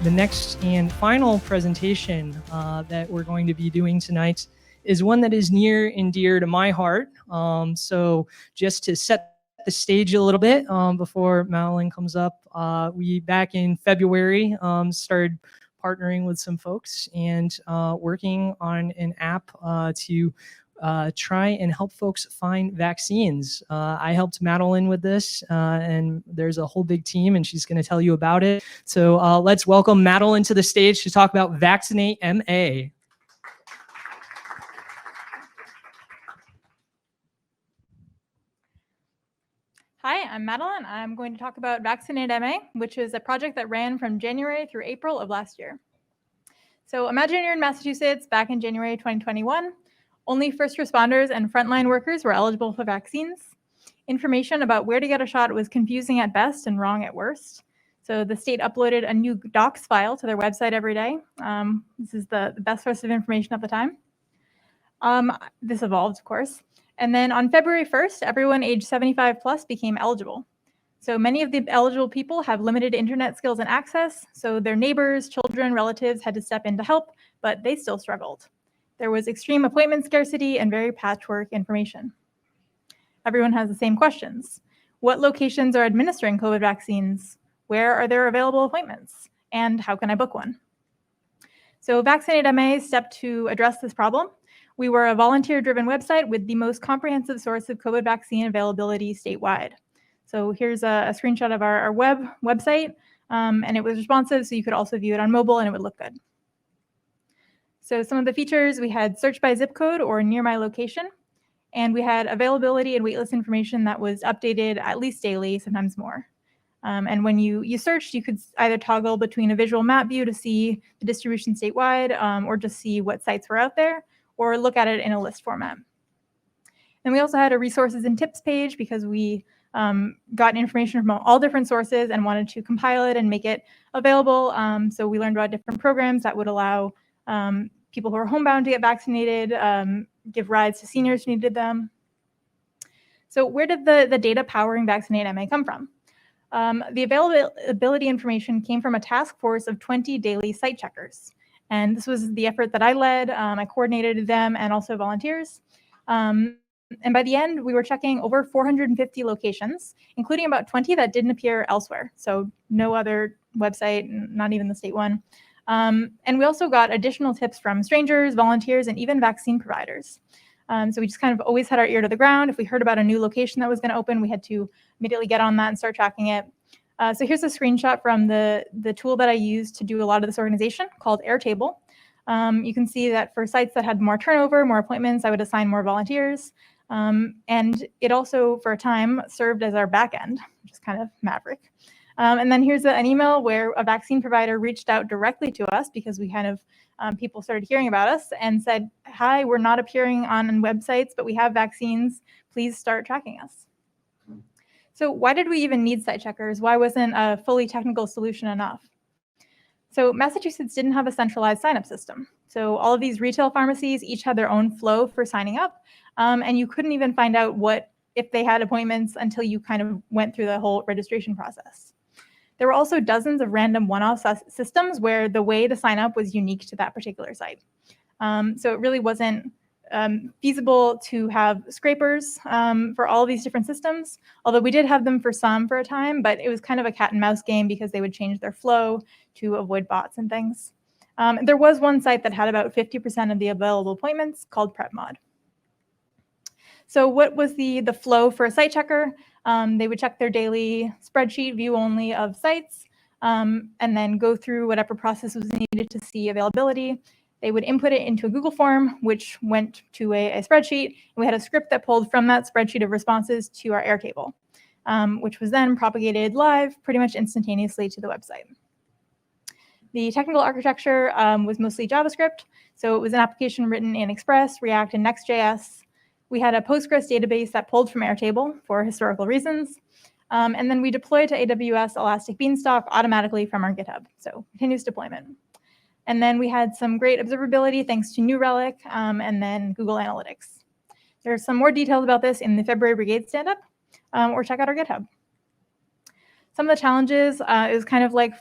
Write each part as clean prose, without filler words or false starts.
The next and final presentation that we're going to be doing tonight is one that is near and dear to my heart. So just to set the stage a little bit before Madeline comes up, we back in February started partnering with some folks and working on an app to try and help folks find vaccines. I helped Madeline with this, and there's a whole big team, and she's going to tell you about it. So let's welcome Madeline to the stage to talk about VaccinateMA. Hi, I'm Madeline. I'm going to talk about VaccinateMA, which is a project that ran from January through April of last year. So imagine you're in Massachusetts back in January 2021. Only first responders and frontline workers were eligible for vaccines. Information about where to get a shot was confusing at best and wrong at worst. So the state uploaded a new docs file to their website every day. This is the best source of information at the time. This evolved, of course. And then on February 1st, everyone age 75 plus became eligible. So many of the eligible people have limited internet skills and access, so their neighbors, children, relatives had to step in to help, but they still struggled. There was extreme appointment scarcity and very patchwork information. Everyone has the same questions. What locations are administering COVID vaccines? Where are there available appointments? And how can I book one? So VaccinateMA stepped to address this problem. We were a volunteer-driven website with the most comprehensive source of COVID vaccine availability statewide. So here's a screenshot of our website, and it was responsive, so you could also view it on mobile and it would look good. So some of the features, we had search by zip code or near my location, and we had availability and waitlist information that was updated at least daily, sometimes more. And when you searched, you could either toggle between a visual map view to see the distribution statewide, or just see what sites were out there, or look at it in a list format. And we also had a resources and tips page because we got information from all different sources and wanted to compile it and make it available. So we learned about different programs that would allow people who are homebound to get vaccinated, give rides to seniors who needed them. So where did the data powering VaccinateMA come from? The availability information came from a task force of 20 daily site checkers. And this was the effort that I led. I coordinated them and also volunteers. And by the end, we were checking over 450 locations, including about 20 that didn't appear elsewhere. So no other website, not even the state one. And we also got additional tips from strangers, volunteers, and even vaccine providers. So we just kind of always had our ear to the ground. If we heard about a new location that was going to open, we had to immediately get on that and start tracking it. So here's a screenshot from the tool that I used to do a lot of this organization called Airtable. You can see that for sites that had more turnover, more appointments, I would assign more volunteers. And it also, for a time, served as our backend, which is kind of maverick. And then here's an email where a vaccine provider reached out directly to us because we kind of, people started hearing about us and said, hi, we're not appearing on websites, but we have vaccines. Please start tracking us. So why did we even need site checkers? Why wasn't a fully technical solution enough? So Massachusetts didn't have a centralized sign-up system. So all of these retail pharmacies each had their own flow for signing up, and you couldn't even find out if they had appointments until you kind of went through the whole registration process. There were also dozens of random one-off systems where the way to sign up was unique to that particular site. So it really wasn't feasible to have scrapers for all of these different systems, although we did have them for some for a time, but it was kind of a cat and mouse game because they would change their flow to avoid bots and things. There was one site that had about 50% of the available appointments called PrepMod. So what was the flow for a site checker? They would check their daily spreadsheet view only of sites, and then go through whatever process was needed to see availability. They would input it into a Google form, which went to a spreadsheet. And we had a script that pulled from that spreadsheet of responses to our Airtable, which was then propagated live pretty much instantaneously to the website. The technical architecture was mostly JavaScript. So it was an application written in Express, React, and Next.js. We had a Postgres database that pulled from Airtable for historical reasons. And then we deployed to AWS Elastic Beanstalk automatically from our GitHub. So continuous deployment. And then we had some great observability thanks to New Relic and then Google Analytics. There's some more details about this in the February Brigade stand-up, or check out our GitHub. Some of the challenges, it was kind of like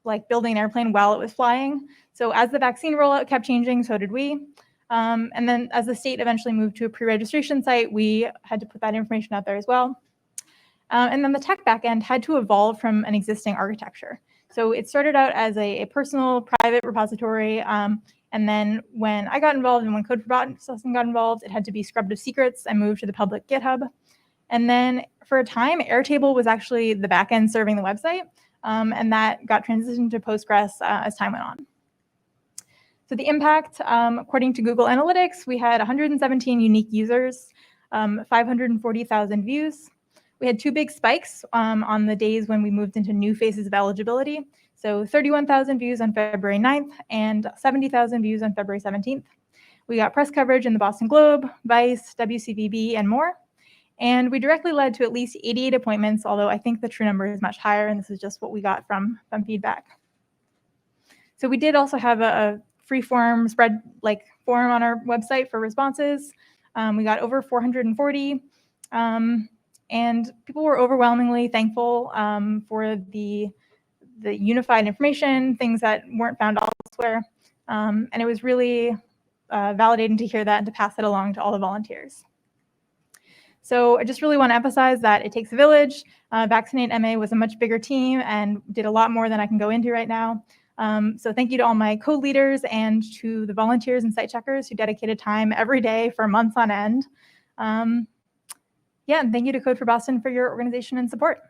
like building an airplane while it was flying. So as the vaccine rollout kept changing, so did we. And then as the state eventually moved to a pre-registration site, we had to put that information out there as well. And then the tech backend had to evolve from an existing architecture. So it started out as a personal private repository. And then when I got involved and when Code for Boston got involved, it had to be scrubbed of secrets and moved to the public GitHub. And then for a time, Airtable was actually the backend serving the website. And that got transitioned to Postgres as time went on. So the impact, according to Google Analytics, we had 117 unique users, 540,000 views. We had two big spikes on the days when we moved into new phases of eligibility. So 31,000 views on February 9th and 70,000 views on February 17th. We got press coverage in the Boston Globe, Vice, WCVB, and more. And we directly led to at least 88 appointments, although I think the true number is much higher, and this is just what we got from feedback. So we did also have a free form forum on our website for responses. We got over 440, and people were overwhelmingly thankful for the unified information, things that weren't found elsewhere. And it was really validating to hear that and to pass it along to all the volunteers. So I just really want to emphasize that it takes a village. VaccinateMA was a much bigger team and did a lot more than I can go into right now. So thank you to all my code leaders and to the volunteers and site checkers who dedicated time every day for months on end. And thank you to Code for Boston for your organization and support.